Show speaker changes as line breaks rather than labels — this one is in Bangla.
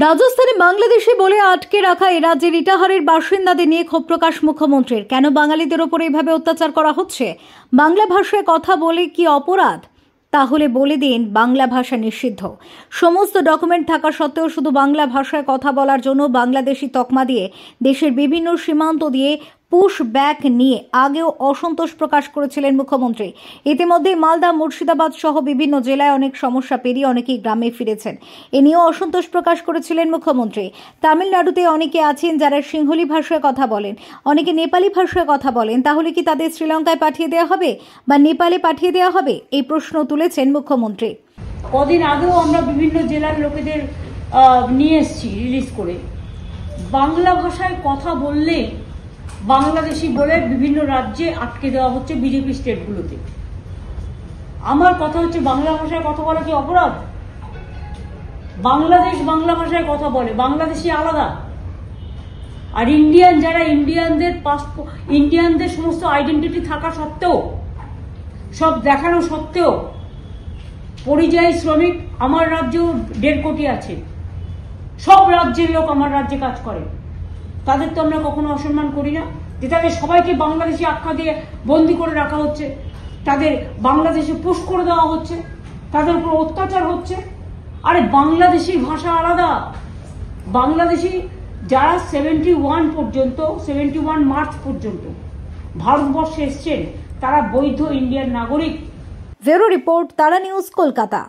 রাজস্থানে বাংলাদেশি বলে আটকে রাখা এ রাজ্যের ইটাহারের বাসিন্দাদের নিয়ে ক্ষোভ প্রকাশ মুখ্যমন্ত্রীর। কেন বাঙালিদের ওপর এইভাবে অত্যাচার করা হচ্ছে? বাংলা ভাষায় কথা বলে কি অপরাধ? তাহলে বলে দিন বাংলা ভাষা নিষিদ্ধ। সমস্ত ডকুমেন্ট থাকা সত্ত্বেও শুধু বাংলা ভাষায় কথা বলার জন্য বাংলাদেশি তকমা দিয়ে দেশের বিভিন্ন সীমান্ত দিয়ে পুশ ব্যাক নিয়ে আগেও অসন্তোষ প্রকাশ করেছিলেন মুখ্যমন্ত্রী। ইতিমধ্যে মালদা, মুর্শিদাবাদ সহ বিভিন্ন জেলায় অনেক সমস্যা পেরিয়ে অনেকেই গ্রামে ফিরেছেন। এ নিয়েও অসন্তোষ প্রকাশ করেছিলেন মুখ্যমন্ত্রী। তামিলনাড়ুতে অনেকে আছেন যারা সিংহলি ভাষায় কথা বলেন, অনেকে নেপালি ভাষায় কথা বলেন। তাহলে কি তাদের শ্রীলঙ্কায় পাঠিয়ে দেওয়া হবে বা নেপালে পাঠিয়ে দেওয়া হবে? এই প্রশ্ন তুলেছেন মুখ্যমন্ত্রী।
কদিন আগেও আমরা বিভিন্ন জেলার লোকেদের নিয়ে এসেছি রিলিজ করে। বাংলা ভাষায় কথা বললে বাংলাদেশি বলে বিভিন্ন রাজ্যে আটকে দেওয়া হচ্ছে বিজেপি স্টেটগুলোতে। আমার কথা হচ্ছে, বাংলা ভাষায় কথা বলা কি অপরাধ? বাংলাদেশ বাংলা ভাষায় কথা বলে, বাংলাদেশি আলাদা। আর ইন্ডিয়ান যারা, ইন্ডিয়ানদের সমস্ত আইডেন্টিটি থাকা সত্ত্বেও, সব দেখানো সত্ত্বেও পরিযায়ী শ্রমিক আমার রাজ্যেও 1.5 কোটি আছে। সব রাজ্যের লোক আমার রাজ্যে কাজ করে। তাদের তো আমরা কখনো অসম্মান করি না, যে তাদের সবাইকে বাংলাদেশি আখ্যা দিয়ে বন্দি করে রাখা হচ্ছে, তাদের বাংলাদেশে পুশ করে দেওয়া হচ্ছে, তাদের উপর অত্যাচার হচ্ছে। আরে বাংলাদেশি ভাষা আলাদা। বাংলাদেশি যারা 71 মার্চ পর্যন্ত ভারতবর্ষে এসছেন তারা বৈধ ইন্ডিয়ান নাগরিক।
ব্যুরো রিপোর্ট, তারা নিউজ, কলকাতা।